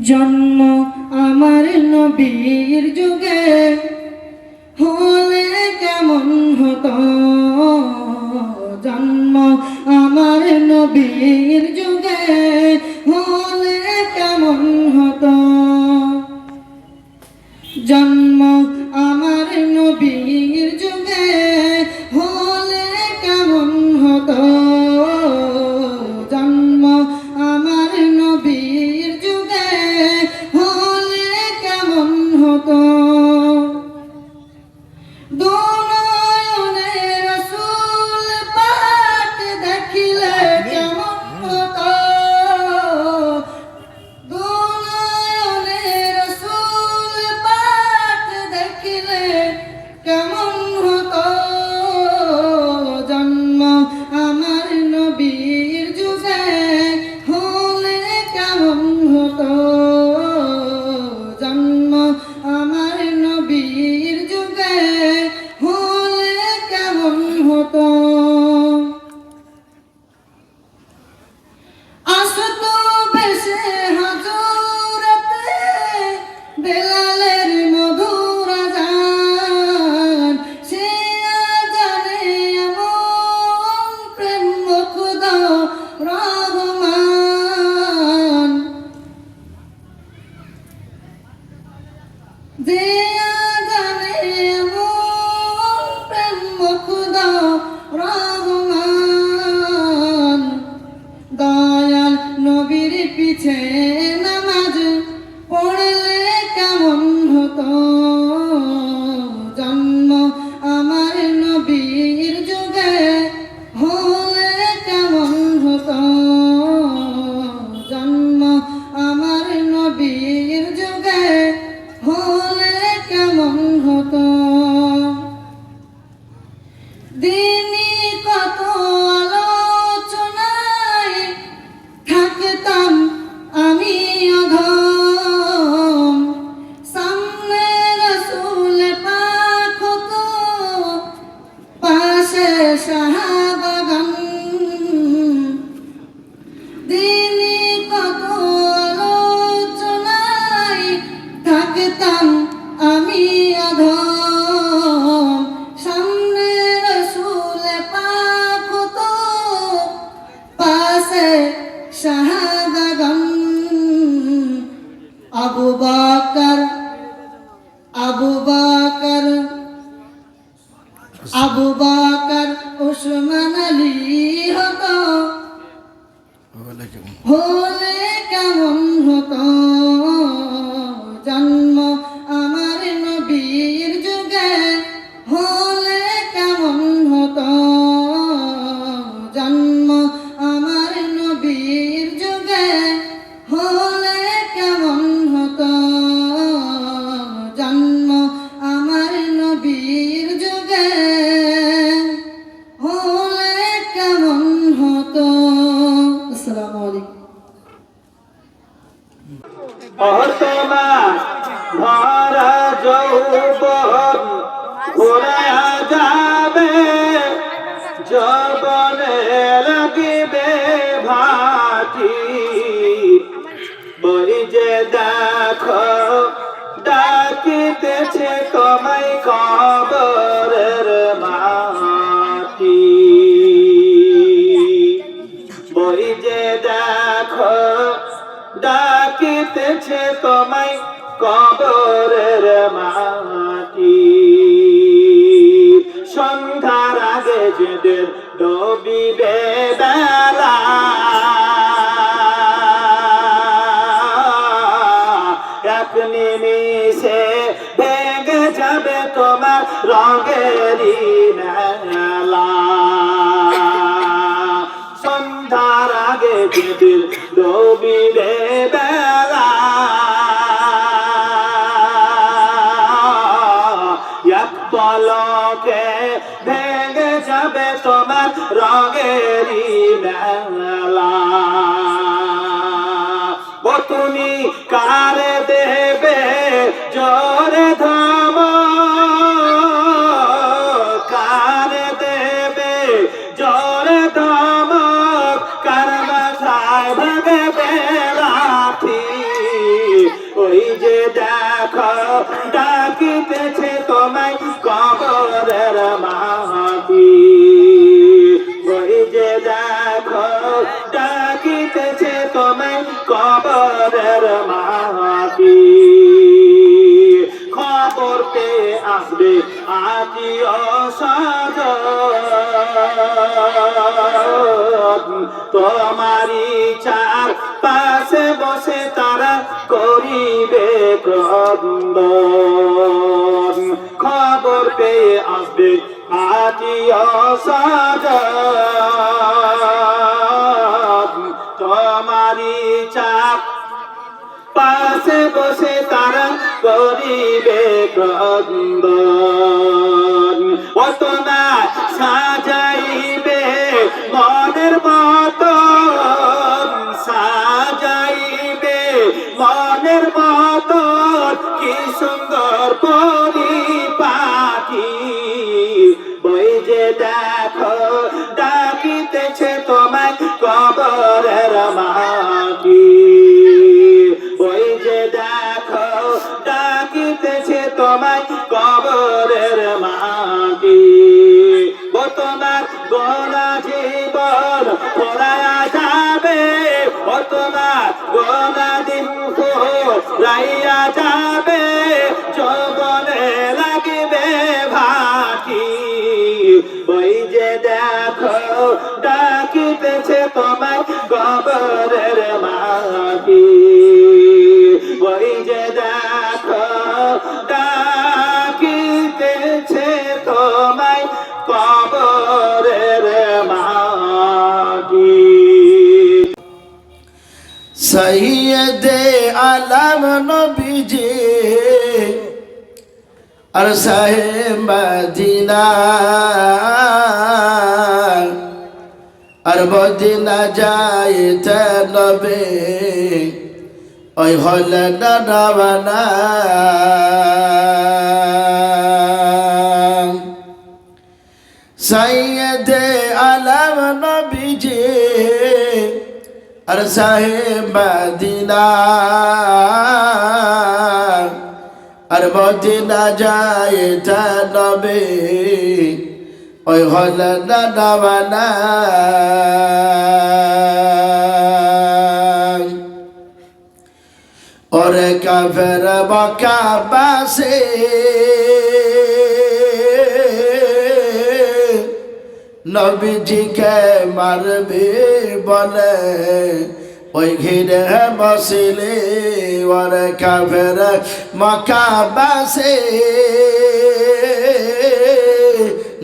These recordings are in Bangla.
জন্ম আমার নবীর যুগে হলে কেমন হতো, জন্ম আমার নবীর যুগে হলে কেমন হতো, জন্ম আমার নবীর যুগে হলে কেমন হতো, জন্ম আমার নবীর যুগে হলে কেমন হতো। দুনয়নে রাসূল পাক দেখিলে কেমন হতো, দুনয়নে রাসূল পাক দেখিলে কেমন হতো, জন্ম আমার নবীর যুগে হলে কেমন হতো, জন্ম আমার নবীর যুগে হলে কেমন হতো। আসতো বেশে হাজুরাতে বেলালের মধুর আযান, সে আযানে এমন প্রেম মুগ্ধ রহমান, যে আযানে এমন প্রেম মুগ্ধ রহমান, দয়াল নবীর পিছে নামাজ পড়লে কেমন হতো, জন্ম আমার নবীর যুগে হলে কেমন হতো, জন্ম আমার নবীর যুগে হলে কেমন হতো। দিনই কত আলোচনায় থাকতাম আমি অধম, সামনে রাসূল পাক হতো, পাশে সাহাবাগণ, দিনই কত আলোচনায় থাকতাম আমি অধম, সামনে রাসূল পাক হতো, পাশে সাহাবাগণ, আবু বকর আবু বকর আবু বকর উসমান আলী হতো, হলে কেমন হতো, জন্ম আমার নবীর যুগে হলে কেমন হতো, জন্ম আমার নবীর যুগে হলে কেমন হতো, জন্ম আমার নবীর যুগে হলে কেমন হতো। আসসালামু আলাইকুম। বর্তমান ভরা যৌবন ঘুরায়া যাবে, যৌবনে লাগিবে ভাটি, বই যে দেখো ডাকিতেছে তোমায় কবরের মাটি, বই যে দেখো ডাকিতেছে তোমায় কবরের মাটি, সন্ধ্যার আগে যেদের ডুবিবে বেলা, এক নিমিষে ভেঙে যাবে তোমার রঙেরই মেলা, সন্ধ্যার আগে যেদিন ডুবিবে বেলা, এক পলকে ভেঙে যাবে তোমার রঙেরই মেলা, ও তুমি কারে দেবে জোরে ধম, কারে দেবে জোরে ধমক, কার মাথায় ভাগবে লাঠি, ওই যে দেখো ডাকিতেছে তোমায় কবরের মাটি, ওই যে দেখো ডাকিতেছে তোমায় কবরের মাটি। খবর পেয়ে আসবে আত্মীয় স্বজন, তোমারই চার পাশে বসে তারা করিবে ক্রন্দন। খবর পেয়ে আসবে আত্মীয় স্বজন, তোমারই চার পাশে বসে তারা করিবে ক্রন্দন। অত না সাজাইবে মনের মতন, সাজাইবে মনের মতন, কি সুন্দর পরিপাটি। ওই যে দেখো ডাকিতেছে তোমায় কবরের মাটি, ওই যে দেখো ডাকিতেছে তোমায় কবরের মাটি। ও তোমার গোনা জীবন ফোরায়া যাবে, ও তোমার গোনা দিন ফোরাইয়া যাবে, যৌবনে লাগিবে ভাটি। ওই যে দেখো ডাকিতেছে তোমায় কবরের মাটি, ওই যে দেখো ডাকিতেছে তোমায় কবরের মাটি। সৈয়দে আলম নবীজি আর সাহেব মদিনা, আর মদিনা যাইতে নবে ওই হলেন রওনা। সৈয়দে আলম নবীজি আর সাহেব মদিনা, আর মদিনা যাইতে নবে ওই হলেন রওনা। ওরে কাফের মক্কা বাসী নবীজিকে মারবে বলে ওই ঘিরে বসিলে। ওরে কাফের মক্কা বাসী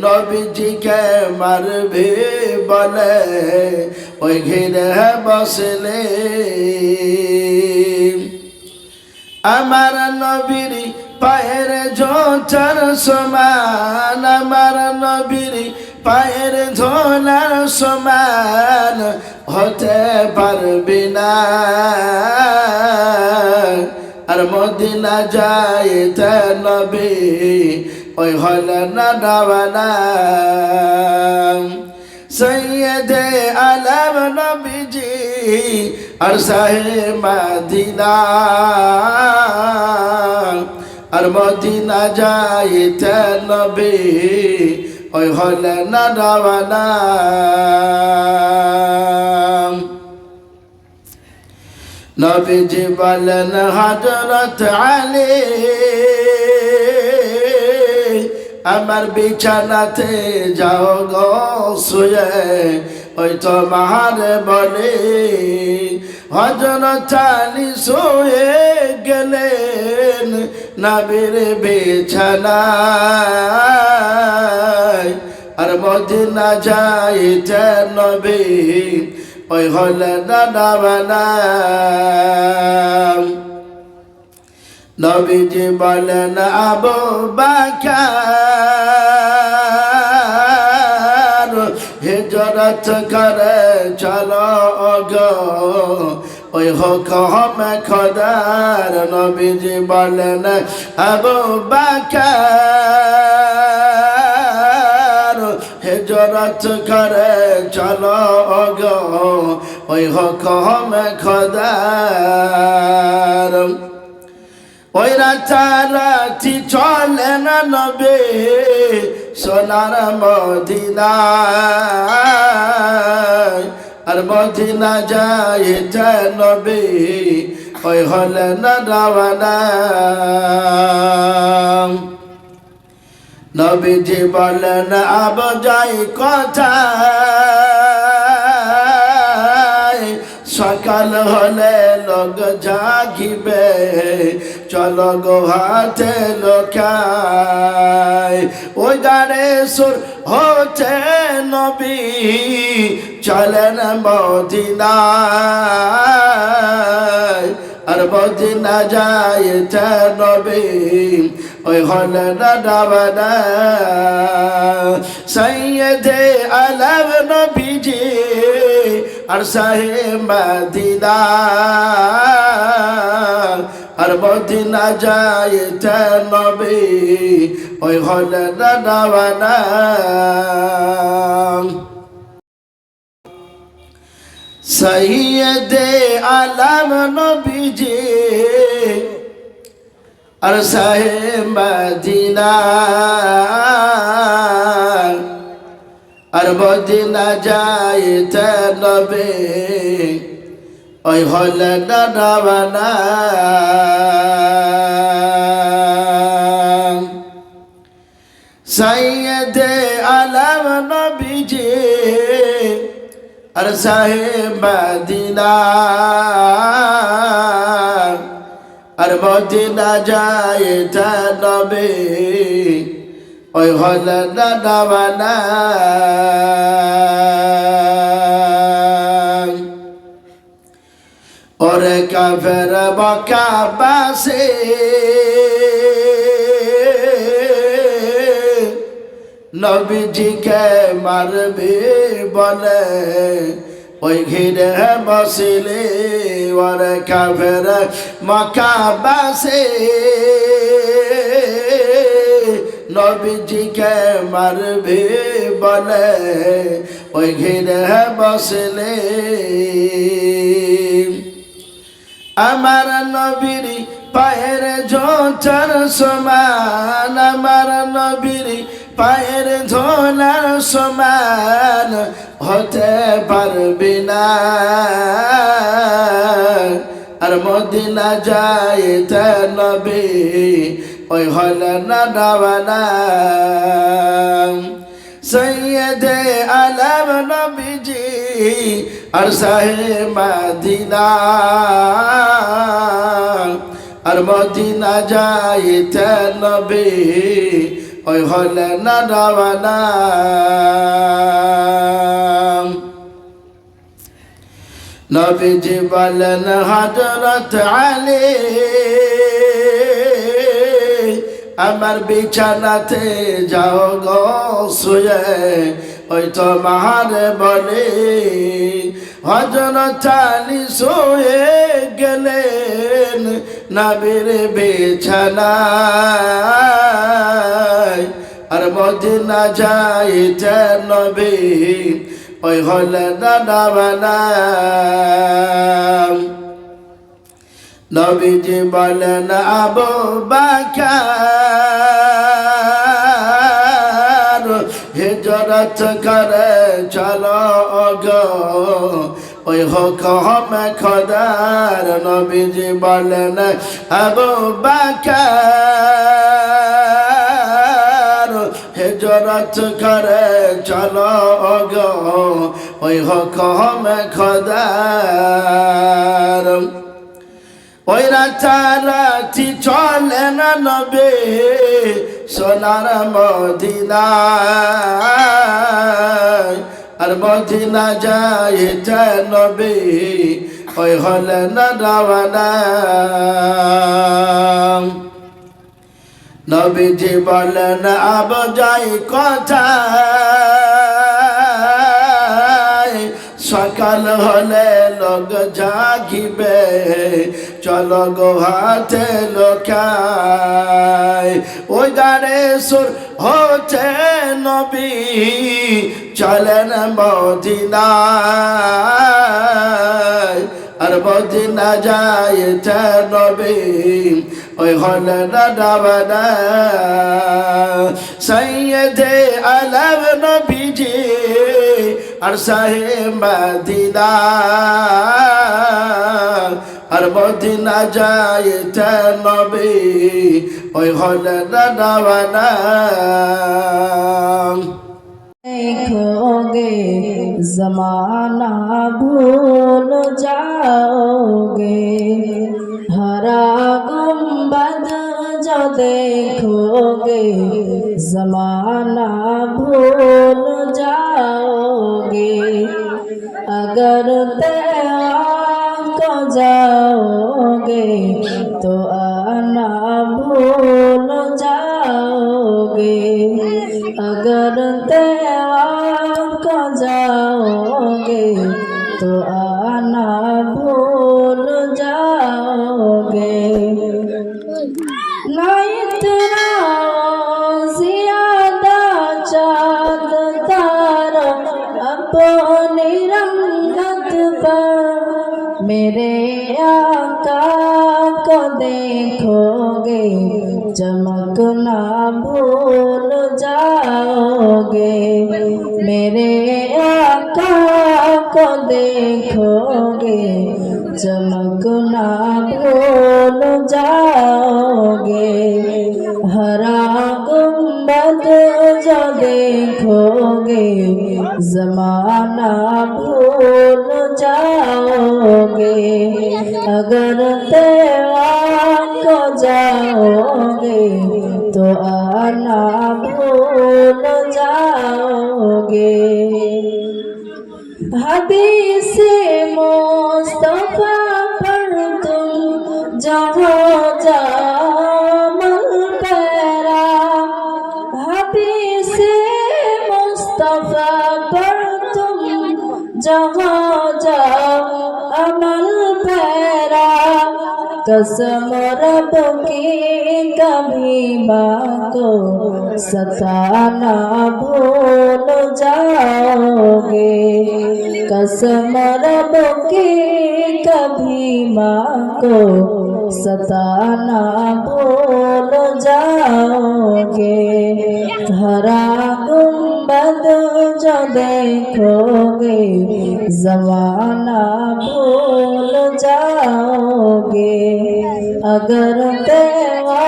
নবীজিকে মারবে বলে ওই ঘিরে বসলে। আমার নবীর পায়ের জোটার সমান, আমার নবীর পায়ের ধোলার সমান হতে পারবি না। আর মদিনা যাইতে নবী ওই হলেন রওনা। সৈয়দে আলম নবীজি আর সাহেব মদিনা, আর মদিনা যাইতে নবী ওই হলেন রওনা। নবীজি বলেন হযরত আলী আমার বিছানাতে যাও গো শুয়ে, ওই তোমার বলে। হযরত আলী শুয়ে গেলেন নবীর বিছানায়, আর মদিনা যাইতে নবী ওই হলেন রওনা। নবীজি বলেন আবু বকর হিজরত করে চলো গো ওই হুকুম খোদার। নবীজি বলেন আবু বকর হিজরত করে চলো গো ওই হুকুম খোদার। ওই রাতারাতি চলে না নবে সোনার মদিনায় আর মদিনা যাইতে নবে ওই হলে না রাওয়ানা নবীজি বলেন আব যাই কোথায় সকাল হলে লোক জাগিবে চলো গো হাতে লোকায় ওই গানে সুর হচ্ছে নবী চলেন মদিনায় আর মদিনা যাইতে নবী ওই হলে না রাওয়ানা সৈয়দে আলম নবীজি আর সাহে মদিনা আর মদিনা যাইতে নবী ওই হলে না রাওয়ানা সৈয়দে আলম নবীজি আর সাহে মদিনা আর মদিনা যাইতে নবী ওই হলে না রাওয়ানা সৈয়দে আলম নবীজি আর সাহে মদিনা আর মদিনা যাইতে নবী ওই হলে না রাওয়ানা ওরে কাফের মক্কাবাসী নবীজিকে মারবে বলে ওই ঘিরে বসিলে ওরে কাফের মক্কাবাসী নবীজিকে মারবে বলে ওই ঘিরে বসলে আমার নবীর পায়ের জোতার সমান আমার নবীর পায়ের ধোলার সমান হতে পারবি না আর মদিনা যাইতে নবী ওই হলে না রাওয়ানা সৈয়দে আলম নবীজি আর সাহে মদিনা আর মদিনা যাইতে নবী ওই হলে না রাওয়ানা নবীজি বলেন হযরত আলী আমার বিছানাতে যাও গো শুয়ে ওই তো মাহারে বলে হযরত আলী শুয়ে গেলেন নবীর বিছানায় আর মদিনা যাইতে নবী ওই হলে না রাওয়ানা নবীজি বলেন আবু বকর হিজরত করে চলো গো ওই হুকুম খোদার নবীজি বলেন আবু বকর হিজরত করে চলো গো ওই হুকুম খোদার ওই রাতারাতি চলে না নবী সোনার মদিনায় আর মদিনা যাইতে নবী ওই হলে না রাওয়ানা নবীজি বলেন আব যাই কোথায় সকাল হলে লোক জাগিবে চলো গো হাতে লোকায় ওই গানে সুর হচ্ছে নবী চলেন মদিনায় আর মদিনা যাইতে নবী ওই হলেন রাবানা সৈয়দে আলম নবীজি আর সাহে মদিনা আর মদিনা যাইতে নবী ওই হলেন রাবানা देखोगे जमाना भूल जाओगे हरा गुंबद जो देखोगे जमाना भूल जाओगे अगर तेरा को जाओगे तो आना भूल जाओगे अगर तेरा को जाओगे तो आना भूल जाओगे ना इतना ज्यादा चाँद तारा अपनी रंगत पर मेरे आका को देखोगे चमकना भूल जाओगे मेरे आका को देखोगे चमकना भूल जाओगे हरा गुंबद जो देखोगे जमाना भूल जाओगे अगर तेरा को जाओगे तो आना भूल जाओगे हदीस मुस्तफा पर तुम जहाँ जामल पैरा हदीस मुस्तफा पर तुम जहाँ जाओ अमल पैरा कसम रब की कभी माँ को सताना भूल जाओगे कसम रब की कभी माँ को सताना भूल जाओगे हरा गुंबद जो देखोगे जमाना भूल जाओगे अगर तेरा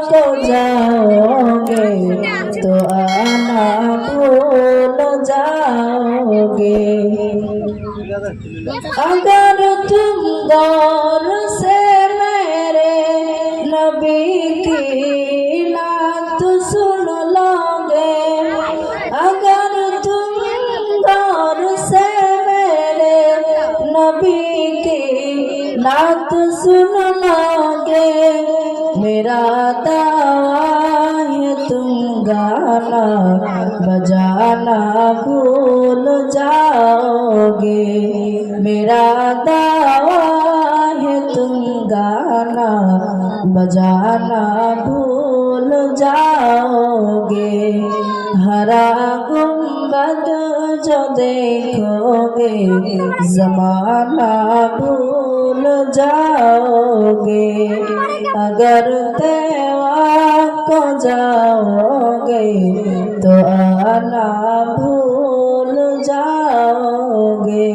को जाओगे तो आना भूल जाओगे अगर तुम गौर से मेरे नबी की नात सुन लोगे अगर तुम गौर से मेरे नबी की नात सुन लोगे मेरा दावा है तुम गाना बजाना भूल जाओगे मेरा दावा है तुम गाना बजाना भूल जाओगे हरा गुंबद जो देखोगे जमाना भूल जाओगे अगर तेरा को जाओगे तो आना भूल जाओगे